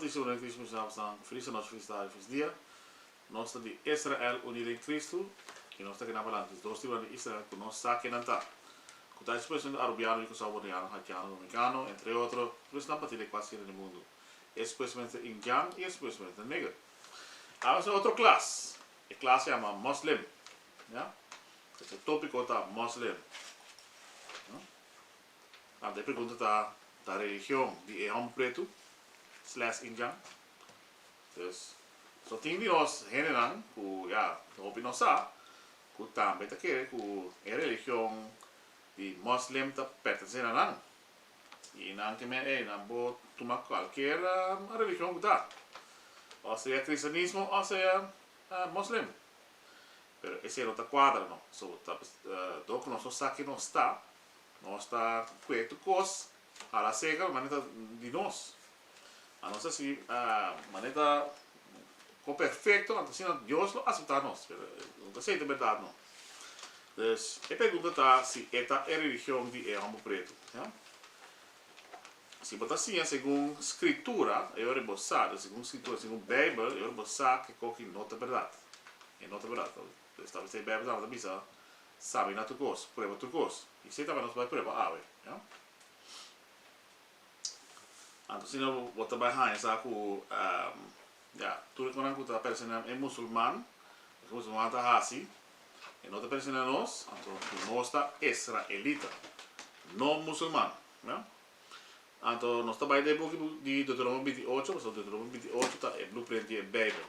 Batismo de Cristo staan feliz a nosso felicidade feliz dia. Nós estamos de Israel, Uni Den Kristu, que nós estamos aqui na balança. Os dois tipos de Israel que nós estamos aqui na tá. Que está expressando arabiano, que saboriano, haitiano, dominicano, entre outros. Nós estamos batendo quase no mundo. Expressamente indiano e expressamente negro. Agora é outra classe. A classe se chama Muslim. Esse tópico está Muslim. A pergunta está da religião de Pretu / Indian. Dus, so ting di Nos Hendenan, ku ya, hopi no sa, ku também tá que ku é religião de Muslim tá pertencendo a nan. E nan que me nan bo toma qualquer religião que tá. Ou seja, cristianismo, ou seja, Muslim. Pero esse não tá quadra não. So tá do que nós só que não está quieto cos a la cega maneta de nós. A nossa assim, maneta com perfeito, assim Deus não aceita nós. Não sei de verdade não. Dus, a pergunta está se esta é a religião de Homber Pretu. Se botar assim, segundo escritura, eu rebosar, segundo escritura, segundo Beibel, eu rebosar que qualquer nota verdade. É nota verdade. Estava sem Beibel, não bisa sabe na tu coisa, prova tu coisa. E se também nós vai prova ave. Então, se não botar bem aí, sabe tudo quando kita persona é musulman, musulman tá assim, e não tá persona nós, então nós tá israelita, não musulman, então nós tá bem de book de Deuteronômio 28, so Deuteronômio 28 tá é blueprint de Beibel.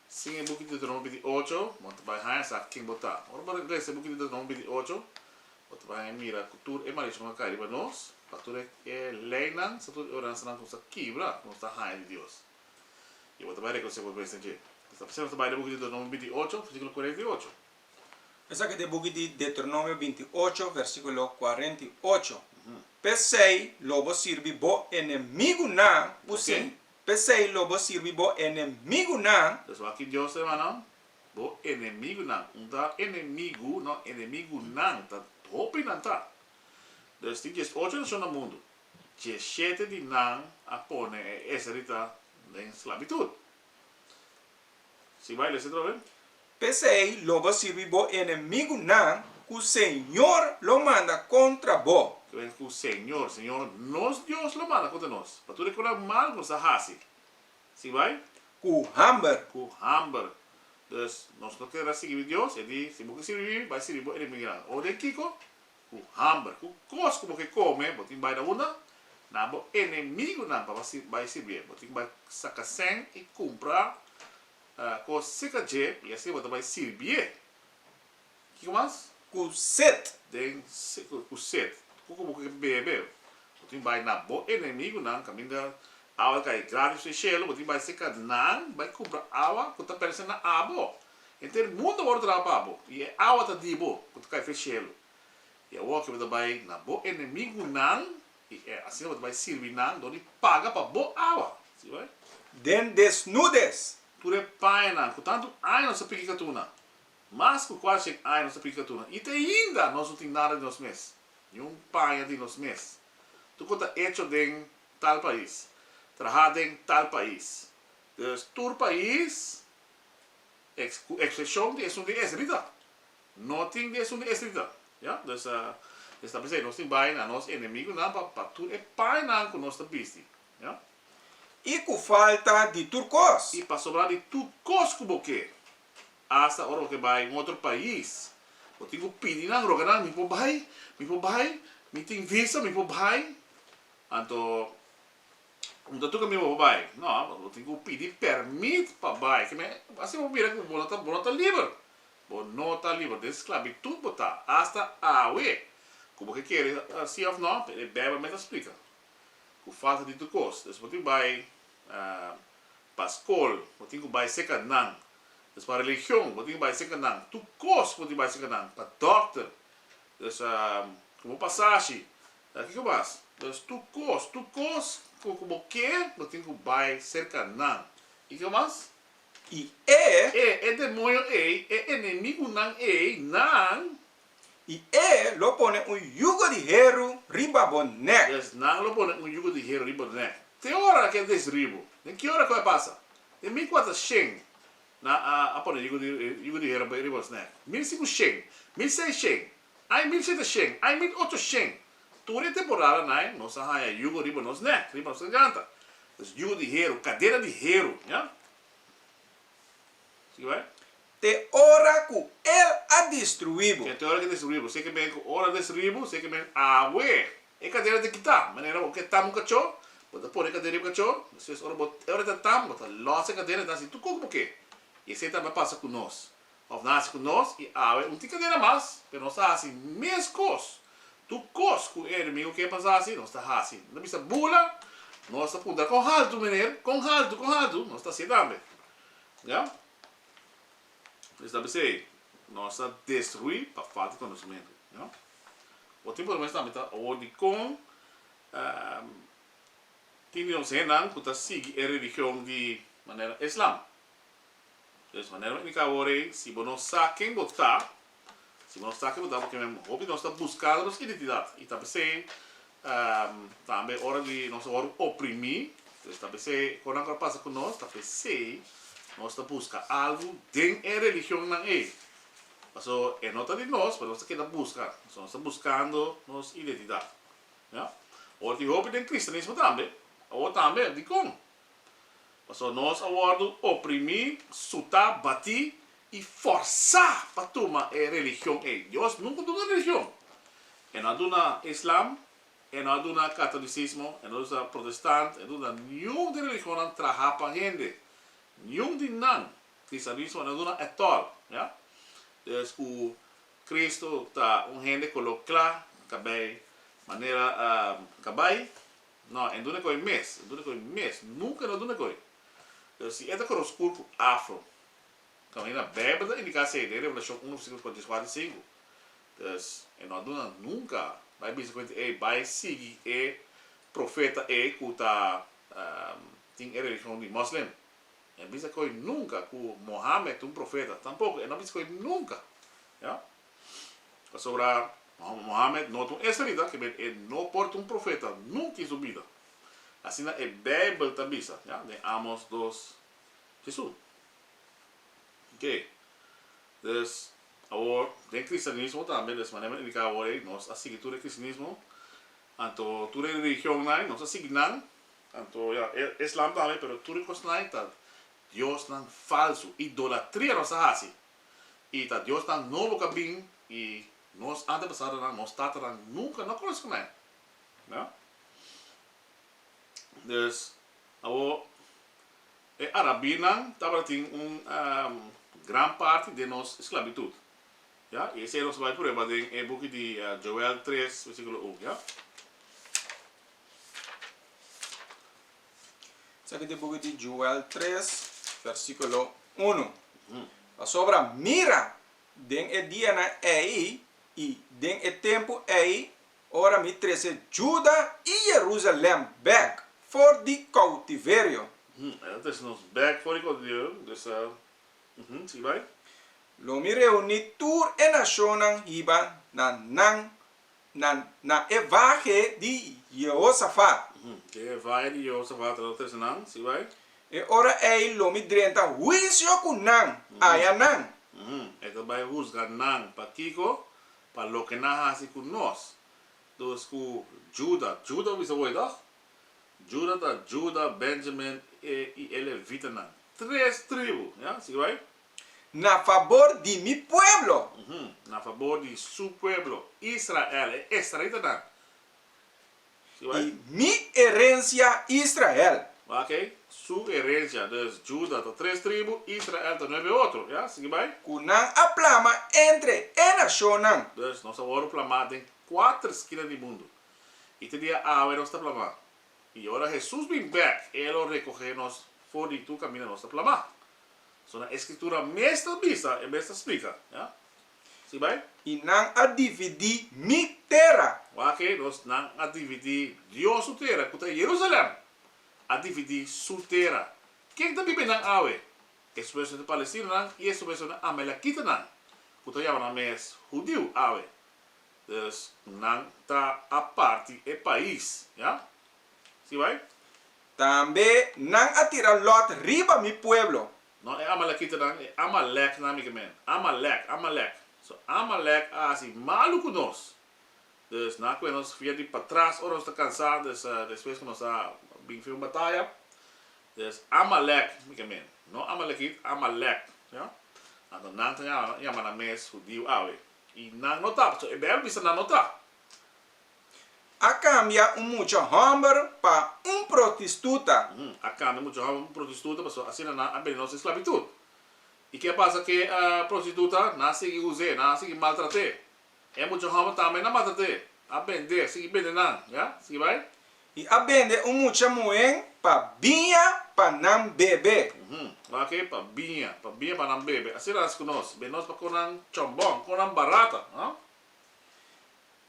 Sim, é book de Deuteronômio 28, monta bem aí, sabe quem botar. Ora para ler esse book de Deuteronômio 28, monta bem mira cultura e mais uma cara para nós, para tudo é lei não, se tudo orança não custa quebra, nós tá aí de Deus. E vou trabalhar com você por presente. Está pensando trabalhar no book de Deuteronômio 28, versículo 48. Essa aqui é o book de Deuteronômio 28, versículo 48. Pensei, lobo sirvi bo inimigo não, assim. Pensei, lobo sirvi bo inimigo não. Então aqui Deus é não, bo inimigo não. Não tá inimigo, não inimigo não, tá roupa não tá. Então tem 8 nações no mundo. 17 de não a pone é Israelita em esclavitud. Se vai ler esse trovo? Pensei, lobo sirvi bo inimigo não, que o Senhor lo manda contra bo. Que o Senhor, nós Deus lo manda contra nós. Para tu recordar mal com essa raça. Se vai? Com Homber. Então, nós não queremos seguir Deus. Ele diz, se você servir, vai servir o inimigo. Ou de Kiko, com Homber. Com coisa como que come, você vai dar uma. Não, o inimigo não vai servir. Você vai sacar sem e comprar com seca de e assim você vai servir. O que mais? Com set. Com set. Como que bebe. Você vai na bo inimigo não, caminha água cai grande se chelo, você vai secar não, vai comprar água, você pensa na água. Então o mundo vai trabalhar e a água tá de bo, você cai fechelo. E a outra você vai na bo inimigo não, e assim você vai servir não, onde paga para bo água, se vai? Den desnudes. Tu é pai não, portanto ai não se pica tuna. Mas com quase ai não se pica tuna. E ainda nós não tem nada de nós mesmos. Nenhum pai de nós mesmos. Tu conta hecho em tal país, trabalhado em tal país. Dus tu país, excepção de isso de Israelita. Não tem de isso de Israelita. Dus esta pessoa nós tem pai na nosso inimigo não para tu é pai não com nossa piste. E com falta de turcos. E para sobrar de turcos como que? Hasta hora que vai em outro país. Eu tenho que pedir na roga, me pobai, me tem visa, me pobai. Então, não tu que me pobai. Não, eu tenho que pedir permit para bai. Que me, assim eu vou que bonota livre. Bonota livre de esclavitud botar hasta awe. Como que quer, assim ou não, ele bebe me explica. Com falta de turcos, depois eu vai para escola, eu tenho que vai seca não. Dus para religião, você vai ser canang. Tu cos, você vai ser canang. Para doctor, dus como passagem, aqui que mais? Dus tu cos, como que, você vai ser canang. E que mais? E demônio é inimigo não. E lo pone um jugo de herro riba boneco. Dus não lo pone um jugo de herro riba boneco. Te hora que desribo. Nem que hora que vai passar? De 1400 na a pone digo de era para ribos, né? 1500, 1600, ai 1700, ai 1800. Toda temporada, né? Nossa raia yugo ribo nos né? Ribo nos ganta. Yugo de hero, cadeira de hero, né? Sim, vai? Te hora que ele a destruído. Que te hora que destruído, sei que bem hora destruído, sei que bem ué. É cadeira de quitar, maneira o que tá um cachorro, bota por a cadeira de cachorro, se hora de tam, bota losa cadeira, tá assim, tu como que? E esse também passa com nós. Ou nasce com nós e não tem cadeira mais, mas nós está assim, mesmo cos. Tu cos com ele, amigo, que passa assim, nós está assim. Não precisa bula, nós está punta com haldo, menino, com haldo, nós está assim também. Já? Isso deve ser, nós está destruir para falta de conhecimento. Já? O tempo também está onde com Nos Hendenan, que está seguindo a religião de maneira Islã. Dus wanneer we niet gaan horen, se we não quem botar, porque mesmo hobby nós está buscando nossa identidade. E também também hora de nós hora oprimir, então também quando agora passa com nós, também nós está busca algo dentro da religião não é. Então é nota de nós, mas nós quer buscar, nós está buscando nossa identidade. Já? Hora de hobby dentro do cristianismo também, ou também de como. Então, nós agora oprimir, sutar, bater e forçar para tomar a religião. Deus nunca deu religião. É não deu Islã, é não deu catolicismo, é não deu protestante, é não deu nenhum de religião não trabalha para gente. Nenhum de não. Cristianismo não deu at all. Então, o Cristo está gente colocar, cabe maneira cabai. Não, é não é coisa mês, nunca não é coisa. Se é da corosculco afro, então na Beibel indica se de Revelação 1 versículo 44 e 5. Então, não aduna nunca vai dizer vai seguir o profeta que está tem a religião de Muslim. É bisa coi nunca que Mohammed um profeta, tampouco, é não bisa coi nunca. Já? Sobre Mohammed não é escrita que ele não porta um profeta nunca em sua vida. Assim é Beibel também, já? De Amos 2, Jesus. Ok. Então, agora, dentro do cristianismo também, dessa maneira, ele quer agora, nós seguimos o cristianismo, então, toda a religião, nós seguimos, então, Islam também, mas tudo que nós está, Deus não falso, idolatria nós fazemos. E tá Deus não novo caminho, e nós antepassados, nós tataran, nunca, não conhecemos nada. Não? Dus, agora, a Arabinan tem grande parte de nossa esclavitud. Ja? E esse é o nosso vai por em book de Joel 3, versículo 1. Ja? Esse aqui é o book de Joel 3, versículo 1. A sobra mira, den e dia na ei, e den e tempo ei, ora me trece Juda e Jerusalém back for the cautiverio. Dat is ons back for the cautiverio. Dus, zie je? Lo mi reuni tur e nationan hiba na evaje di Jehoshaphat. Que vai de Jehoshaphat, dat is een zie je? E ora ei lo mi drenta juicio kunang ayanan. Então vai juzgar nan para Kiko, para lo que na hasi com nós. Dus com Juda is ooi toch? Juda, Benjamin e Israelitanan. 3 tribos, ja, zie je? Na favor de mi pueblo. Na favor de su pueblo, Israel, Israelitanan. E mi herencia Israel. Ok, su herencia, dus Juda está 3 tribos, Israel está 9 outros, ja, zie je? Kunang aplama entre e nationan. Dus nós agora plamar em 4 esquinas do mundo. E te dia nós está plamar. E agora Jesus vem back, ele recoge nós fora de tu caminho nós está plamar. So na escritura mestra bisa, e mestra explica, ja? Zie je? E não a dividir mi terra. Ok, nós não a dividir Dios su terra, que está em Jerusalém. A dividir su terra. Quem está vivendo na awe? Essa pessoa de Palestina e essa pessoa de Amalekita não. Que está chamando mais judeu awe. Dus não está a parte é país, ja? Zie je? Tambe nang atira Lot riba mi pueblo. No, Amalekita dan, Amalek na mi kemen. Amalek. So, Amalek asi malu kunos. Dus na que nos via de para trás, oros está cansado, depois que nós a bem filme batalha. Dus Amalek, mi kemen. No Amalekit, Amalek, ja? Então não tem a mana mes judío awe. E não nota, so Beibel bisa não nota. A cambia mucho Homber pa prostituta. A cambia mucho prostituta, mas assim na abrir nossa esclavitud. E que passa que a prostituta não se use, não se maltrate. É muito homem também não maltrate. A vender, se vender não, já? Se vai? E a vende mucha muen pa binha pa não bebe. Ok, pa binha pa não bebe. Assim nós conosco, bem nós pa conan chombong, conan barata, não?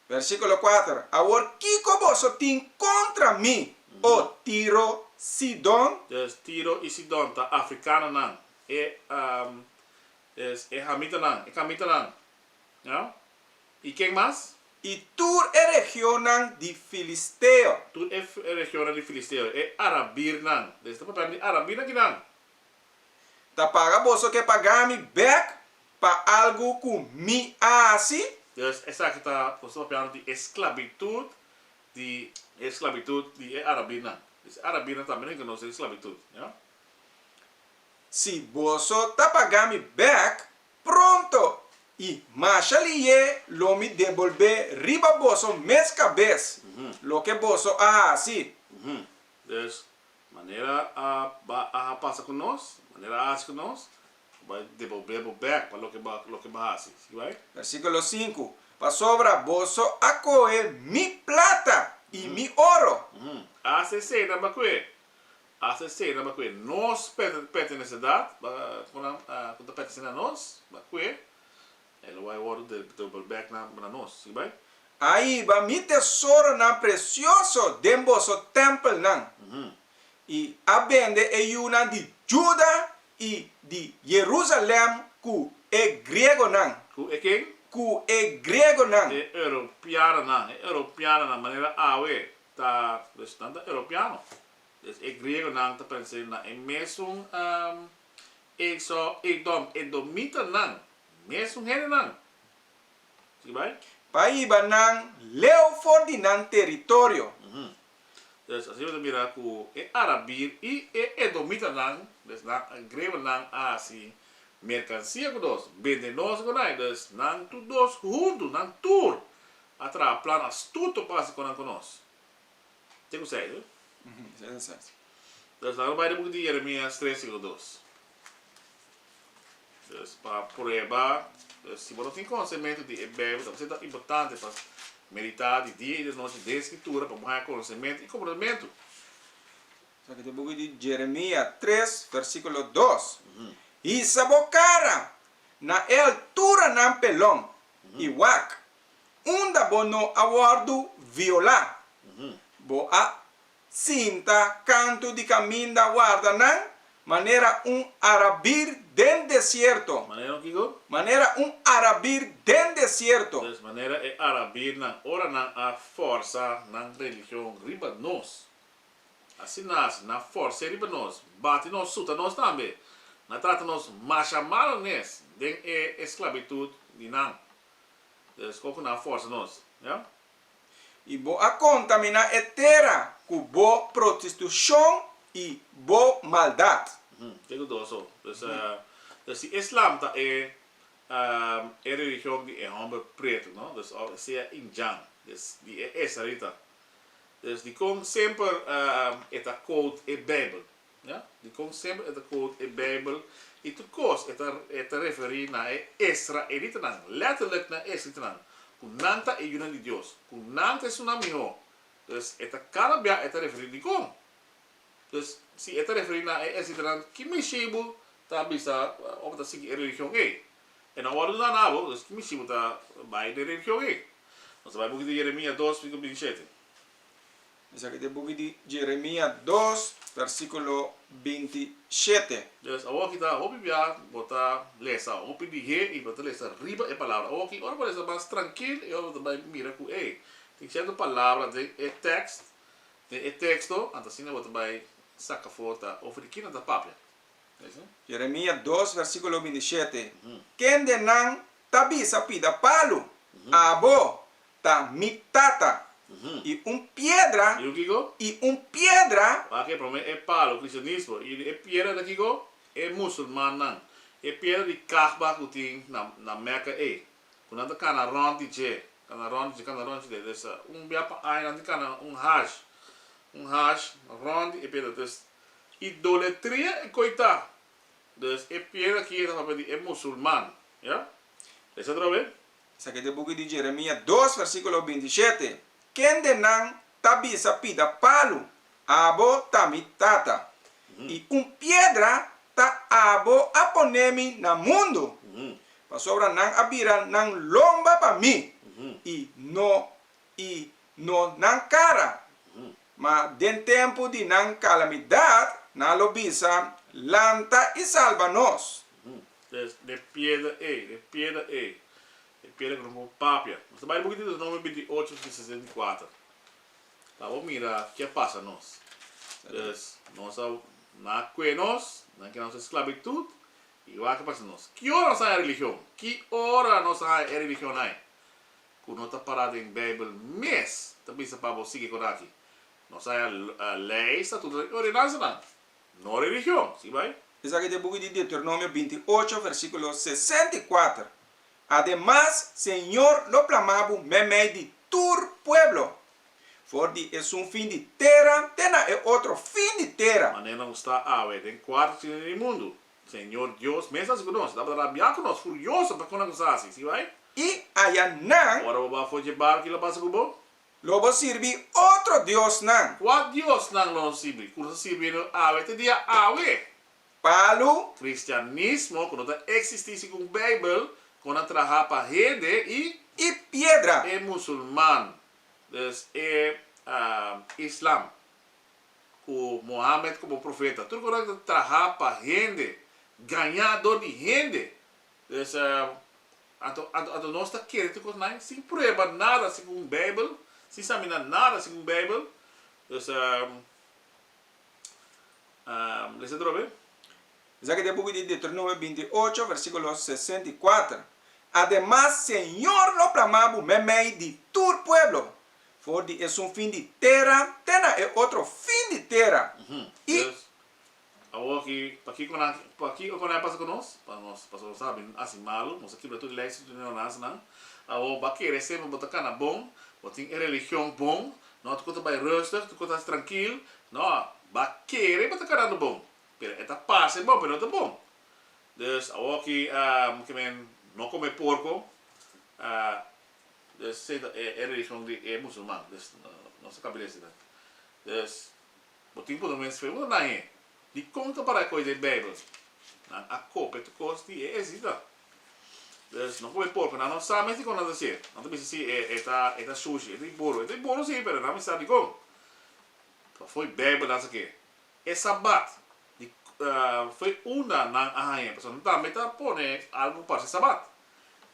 Versículo 4. Agora, Kiko boso tin contra mim, o Tiro Sidon. Dus Tiro e Sidon, tá africano não. É Hamita não. Já? E quem mais? E tur e regionan di Filisteo. Tu é região de Filisteu, é Arabir não. Desta papel de Arabir aqui não. Ta paga boso que pagami back pa algo ku mi asi. Dus essa aqui está posto papel de esclavitud de Arabir não. Arabir não também que não é esclavitud, já? Si boso ta pagami back pronto. E machalie lo mi devolver riba boso mes cabeça. Lo que boso assim. Dus maneira a passa conosco, maneira a conosco, vai devolver back para lo que vai assim, vai? Versículo 5. Pa sobra boso a coe mi plata e mi oro. Hace cena bakwe. Nós pertenece a quando pertence a nós, bakwe. Ele vai ouro de double back na nós, vai? Aí ba mi tesouro na precioso demboso temple nan. E a vende é una de Juda e de Jerusalém ku é grego nan. Ku é quem? Ku é grego nan. É europeana na maneira awe, tá bastante europeano. É grego nan tá pensando na é mesmo edomita nan. Mesmo ele não. Se vai? Paiba nan leo fordinan território. Então, assim você mira que é Arabir e é Edomita não. Então, grego não assim mercancia com nós, vendemos com nós, não todos juntos, não tour. Atra plano astuto passa com nós. Tem que ser, Sim. Então, agora vai depois de Jeremias 3:2. Para provar, se você tem conhecimento de Beibel, você é importante para meditar de dia e de noite de escritura, para ganhar conhecimento e comportamento. Só que depois de Jeremias 3, versículo 2. E sabocara na altura nan pelom, iwak, unda bono awardo viola, bo a cinta canto de caminda guarda nan, maneira arabir den desierto. Maneira o que go? Maneira arabir den desierto. Dessa maneira é arabir na hora na força na religião riba nós. Assim nasce na força riba nós. Bate nós, suta nós também. Na trata nós macha mal nós. Den é esclavitud de não. Dessa coco na força nós, já? E bo a contamina etera com bo prostituição e bo maldade. Tego doso. Dus islam ta é religião de Homber Pretu, não? Dus se é Indian, dus die é Israelita. Dus die komt sempre a code e Beibel, ja? Die komt sempre a code e Beibel. E tu kos eta referir na Israelitanan, letterlijk na Israelitanan. Kunanta e una di Dios. Kunanta es una miho. Dus eta karabia eta referir di kom. Dus si eta referir na Israelitanan kimishibu ta bisa op ta sigi religião e. En dan worden we dan abo, dus kimishibu ta bij de religião e. Nós vai book de Jeremias 2:27. Isso aqui é o book de Jeremias 2, versículo 27. Dus agora kita hopi bia bota lesa, hopi di he e bota lesa riba e palavra. Agora que ora parece mais tranquilo e ora vai mira ku tem certa palavra de texto, de texto, anta sina bota vai saca fora over aqui na papia. Jeremias 2, versículo 27. Quem denang tabi sapida palo, abo ta mitata. E piedra, E piedra, aqui para mim é palo, cristianismo, e é piedra daqui é muçulman, é piedra de carba que tem na Meca é. Quando anda cana ronde de, dessa biapa ai anda cana haj ronde é piedra des idolatria e coita. Dus é piedra que é muçulman, já? Deixa eu ver. Isso aqui é o book de Jeremias 2, versículo 27. Quem denang tabi sapida palo, abo ta mitata. E piedra ta abo aponemi na mundo. Pasobra nang abira nang lomba pa mi. E no nang cara. Ma den tempo di nang calamidade na lobisa lanta e salva-nos. De piedra que não papia. Mas vai muito do nome 28 de 64. Tá, vamos mirar o que passa nós. Nós na nós, na que nossa esclavitud, e o que passa nós. Que hora nós a religião? Que hora nós a religião aí? Quando nós tá parado em Beibel mês, também se para você que aqui. Nós a lei está tudo ordenança não religião, sim vai? Isso aqui é o book de Deuteronômio 28, versículo 64. Además, Señor lo clamaba meme de tur pueblo. Fordi es un fin de terra, tena é outro fin de terra. Mas não está a ver, tem quarto no mundo. Senhor Deus, mesmo assim conosco, dá para rabiar conosco, furioso para quando nós assim, sim vai? E aí não. Ora o foi de barco que lá passa com bom? Lobo sirve outro Deus não. Qual Deus não sirve? Quando sirve no ave, te dia ave. Palo. Cristianismo, quando existe com Beibel, quando trabalha para rede e piedra. É muçulman. É Islam. Com Mohammed como profeta. Tudo quando trabalha para rede, ganhador de rede. Nós está querendo sem prova nada segundo Beibel, sem saber nada segundo Beibel. Deixa eu ver. Isso aqui é o book de Deuteronômio 28, versículo 64. Además, Señor lo clamaba meme de tur pueblo. Fordi es un fin de terra, tena é outro fin de terra. E aqui quando passa conosco, para nós sabe assim malu, nós aqui para tudo lei se não nasce não. Agora vai querer sempre botar cana bom, botar religião bom, não tu conta vai rustig, tu conta tranquilo, não, vai querer botar cana bom. Pero esta passa é bom, pero não é bom. Dus aqui que men não come porco, dus é religião de muçulmano, dus nossa cabeça. Dus botinho por menos foi uma naí. De conta para a coisa de Beibel. A copa de costi é exista. Dus não come porco, não sabe se quando dizer. Não tem se é sushi, é bolo sim, pero não me sabe como. Foi Beibel das aqui. É sabat. Foi uma na arranha, pessoal não tá meta pone algo para sabat.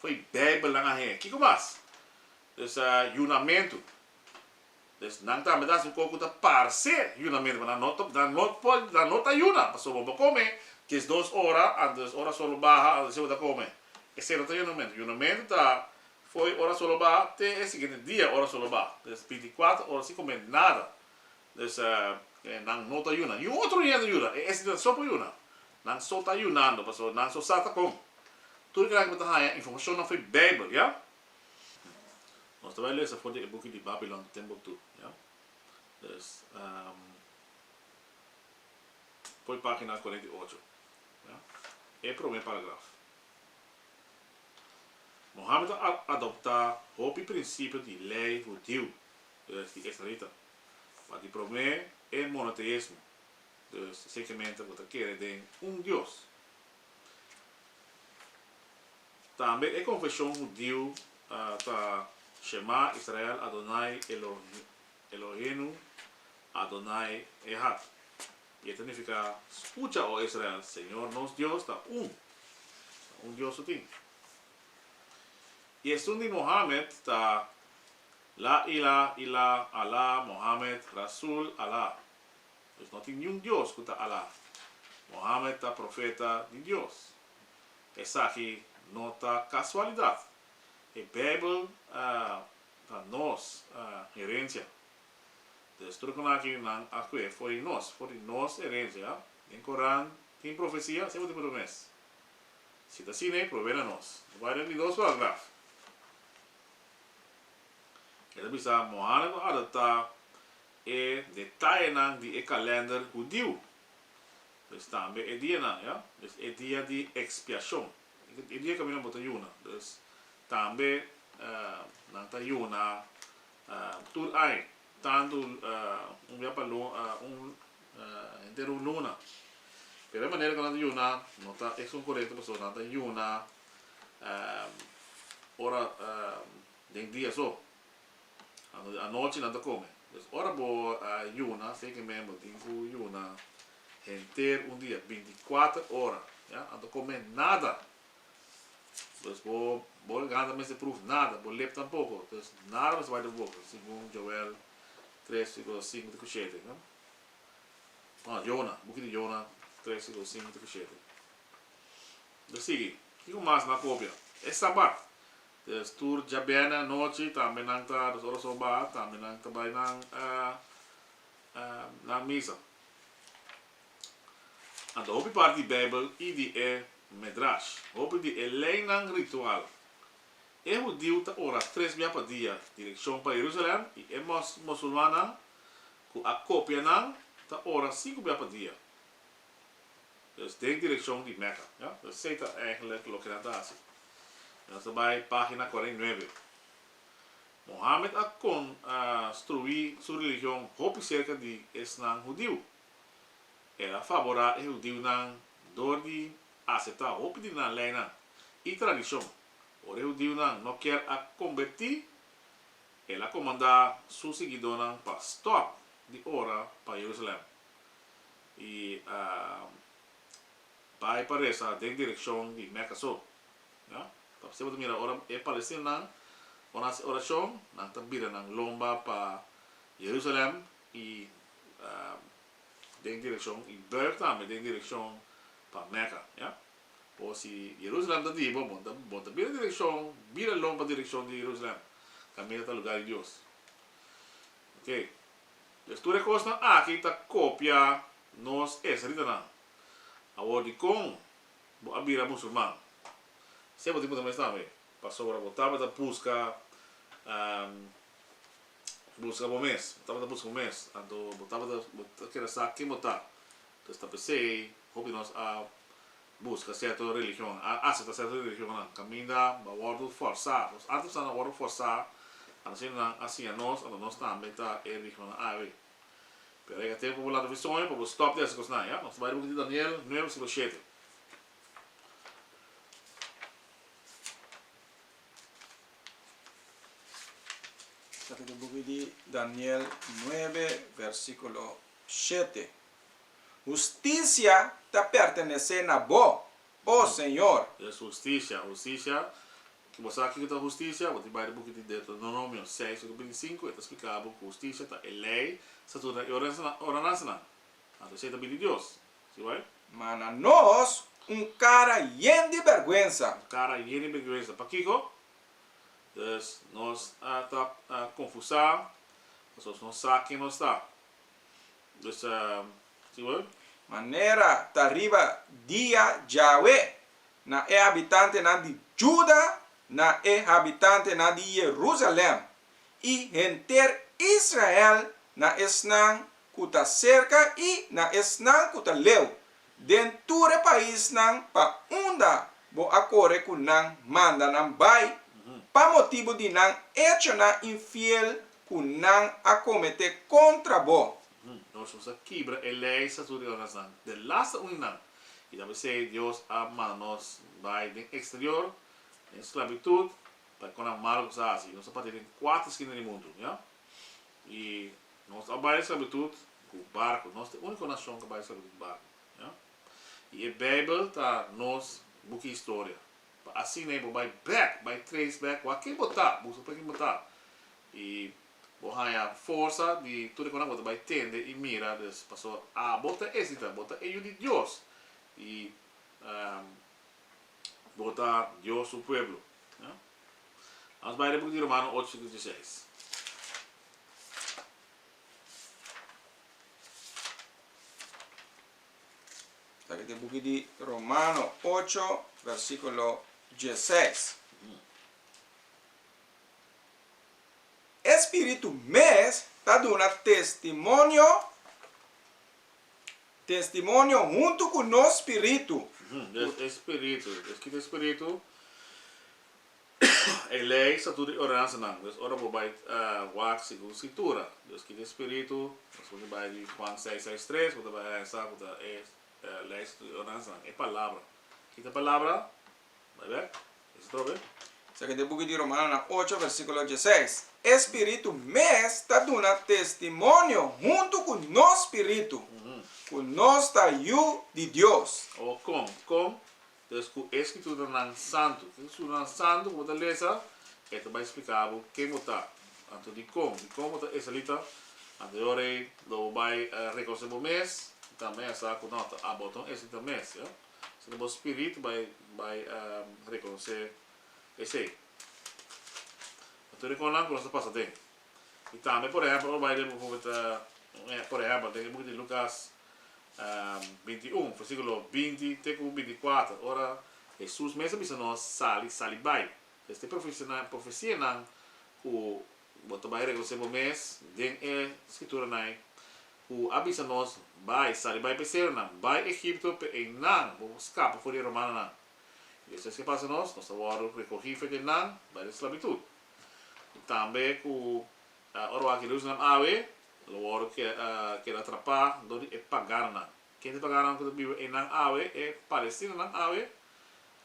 Foi Beibel na arranha. Que mais? Dus juramento. Dus não tá meta um pouco da parce juramento, mas não tá juna, pessoal vamos comer, que é 2 horas, a 2 horas só barra, a gente vai comer. Esse é o juramento. Juramento tá foi hora só barra, até esse seguinte dia hora só barra. Dus 24 horas sem comer nada. Dus não tá juna. E o outro dia juna, esse só por juna. Não só tá junando, pessoal, não só está como. Tudo que a gente tá informação não foi Beibel, já? Nós também lemos a fonte do book de Babylon de Timbuktu, já? Dus, foi página 48, já? É o primeiro parágrafo. Mohammed adopta o princípio de lei judeu, de Israelita, mas de problema é monoteísmo, dus simplesmente você quer de Deus. Também é confissão judeu, Shema Israel Adonai Eloheinu Adonai Ehad. E significa escucha, ó Israel, Senhor nosso Deus está Deus só tem. E este de Mohammed está La ilaha illa Allah Muhammad Rasul Allah. Dus não tem nenhum Deus que está Allah. Mohammed está profeta de Deus. Essa aqui não está casualidade. A Beibel está nós, herência. Dus tudo aqui aqui foi nós herência. Em Corão tem profecia, sempre tem promessa. Se está assim, provém a nós. Vai de 2 parágrafos. Ele bisa Mohammed adaptar e detalhe de calendar judeu. Dus também é dia ja? Dus é dia de expiação. É dia que nós bota yuna. Dus também não tá yuna tudo aí. Tanto dia para inteiro luna. Pero a maneira que nós yuna não tá é correto pessoa não tá yuna hora den dia só. A noite não tá come. Dus hora boa yuna, sei que mesmo tem yuna inteiro dia 24 horas, ja? Não comer nada. Dus vou ganhar mais de proof nada, vou ler tampouco. Dus nada mais vai da boca, segundo Joel 3,5 né? Jona, book de Jona 3,5. Dus sigue, o que mais na cópia? É sabat. Dus tur já bem na noite, também não tá, dus horas soba, também não tá vai na missa. Então, hopi parte da Beibel e de Medrash. Hopi de leinan ritual. É o dia da hora 3 dias por dia, direção para Jerusalém, e é muçulman com a cópia da hora 5 dias por dia. Dus tem direção de Meca. Ja? Dus zet eigenlijk o que está assim. Nós vai página 49. Mohammed a construir sua religião hopi cerca de esnan judeu. Ela favorável judeu não dor de aceitar o pedido na lei e tradição. O judeu não quer a convertir, ela comanda seus seguidores para stop de hora para Jerusalém. E vai para essa de direção de Meca só. Para você mirar hora é Palestina, a oração, não também na lomba para Jerusalém e den direção e Berg também den direção para Meca, ja? Ou se Jerusalém está de bom também direção, vira longa direção de Jerusalém, caminha para o lugar de Deus. Ok? Então tu recosta aqui está cópia nos Israelitanan. Agora de com a bira musulman. Se você também está bem, passou a botar para busca bom mês, busca um mês, então botava que era saque botar, então está pensei, hope nós a busca certa religião, aceita certa religião, caminha, bordo forçar, os atos são bordo forçar, assim nós também tá religião aí, pero aí tem como lá do visão, para stop dessa coisa, já, nós vai ver Daniel 9:7. Sabe o book de Daniel 9, versículo 7. Justicia te pertenece a vos, oh Senhor. É justiça, que você aqui está justiça, você vai no book de Deuteronômio 6:25, está explicado que justiça está é lei, satura e ordenança. Então você está pedindo Deus, se vai? Mas a nós, cara lleno de vergüenza. Cara lleno de vergüenza, para Kiko? Dus nós está confusar, nós não sabemos quem nós está. Dus, se vai? Maneira arriba dia Yahweh, na é habitante na de Judá, na é habitante na de Jerusalém, e enter Israel na esnan kuta cerca e na esnan kuta leu, dentro do país nan pa unda bo acore kunang manda nan bai, pa motivo de nan hecho na infiel kunang acomete contra bo. Nós vamos aqui para a lei satura de laatste uninang. E daarbij zei Deus ama nós vai do exterior, em esclavitud, para com a malu assim. Nós estamos em 4 esquinas do mundo, já? E nós trabalhamos esclavitud com barco. Nós temos a única nação que trabalha esclavitud com barco, já? E a Beibel está nos book história. Assim nem vai back, vai trace back, o que botar, busca para quem botar. E Bohaya força de tudo quando bota vai tende e mira, des passou a bota êxita, bota ello de Dios e bota Dios su pueblo. Né? Vamos vai ler de Romano 8:16. Sabe de buku di Romano 8, versículo 16. Espírito mes está dando testemunho junto com o nosso espírito. Espírito, escrito espírito. É lei, estatuto e ordenança não. Deus ora por vai walk segundo escritura. Deus que espírito, você vai de Juan 6:3, você vai essa, você lei, estatuto e ordenança não. É palavra. Quita palavra, vai ver? Isso trobe? Sabe de buku di Romano 8, versículo 16. Espírito mes está dando testemunho junto com o nosso espírito. Com nós está o de Deus. Ou como? Deus com escritura não santo. Escritura não santo, como você lesa, ele vai explicar o que está. Então, de como está essa lista, anteriormente, lo vai reconhecer o mês, também essa com nota, a botão esse também, se o espírito vai reconhecer esse aí. Então, recordando que nós passa dentro. E também, por exemplo, vai ler por exemplo, tem o de Lucas 21, versículo 20 até 24. Ora, Jesus mesmo disse nós sali vai. Esta profecia não o botou vai reconhecer o mês, tem escritura não. O avisa nós vai sali vai pensar não, vai Egipto e não, escapa fora romano não. E isso é que passa nós vamos recorrer feito não, vai de esclavitud. Também com ora aqui Jerusalém ave, o oro que atrapar, do é pagana. Quem te pagaram quando vive em nan ave é Palestina nan ave.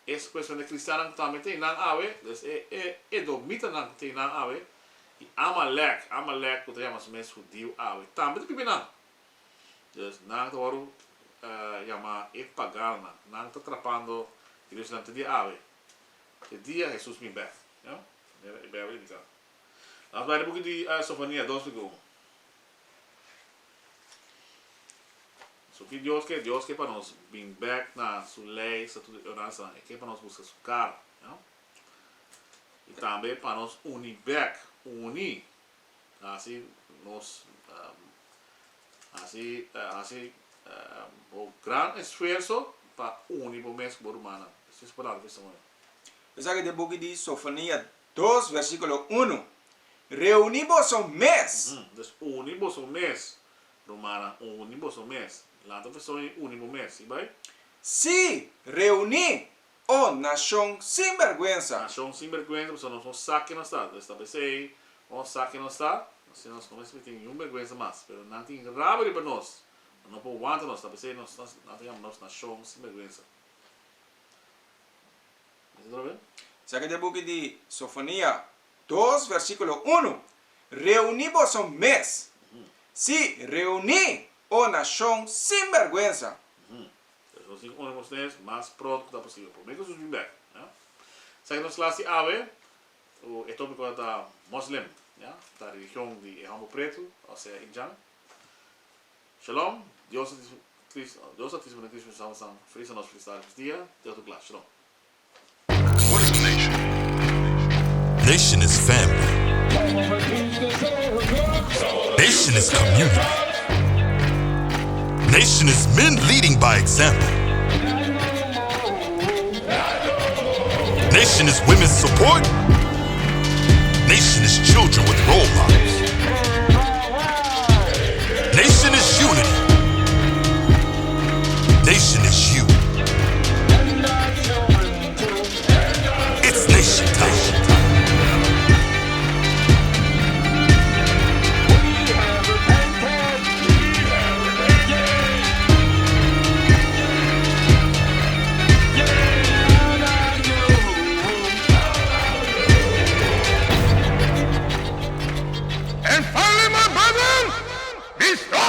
Essa questão de cristã também tem nan ave, é domita nan tem nan ave. E Amalek que chamamos mesmo judeu ave. Também vive nan. Dus nan to oro chama é pagana, nan tá atrapando Jerusalém dia ave. Que dia Jesus me back, né? É bem indicado. Nós vamos ver um pouco de Sofonia 2:1. So que Deus quer para nós bring back na sua lei, estatuto e ordenança, é que para nós buscar sua cara, né? E também para nós unir, assim nós, o grande esforço para unir o mesmo humano. Isso é esperado que estamos. Sabe de buku di Sofonia 2, versículo 1. Reunimos o mês. Unimos o mês, romana, unimos o mês. Lá da pessoa unimos o mês, e vai? Se reunir o nação sem vergüenza. Nação sem vergüenza, pessoa não saque não está. Esta pessoa aí, não saque não está. Se nós não temos nenhuma vergüenza mais, mas não tem rabo para nós. Não pode aguentar nós, esta pessoa nós não temos nação sem vergüenza. Entendeu bem? Sabe de buku di Sofonia 2, versículo 1. Reunimos o mês. Se reunir o nação sem vergüenza. Então, se unimos nós, mais pronto que possível. Por meio que Jesus vem back. Sabe que nós classe AVE, o tópico da Musulman, da religião de Homber Pretu, ou seja, Indian. Shalom, Dios Su Mandamentunan, salvação. Feliz a nós, feliz dia. Deus do classe. Shalom. What is a nation? Nation is family. Nation is community. Nation is men leading by example. Nation is women's support. Nation is children with role models. Nation is unity. Nation is you. It's nation time. And finally, my brethren, be strong.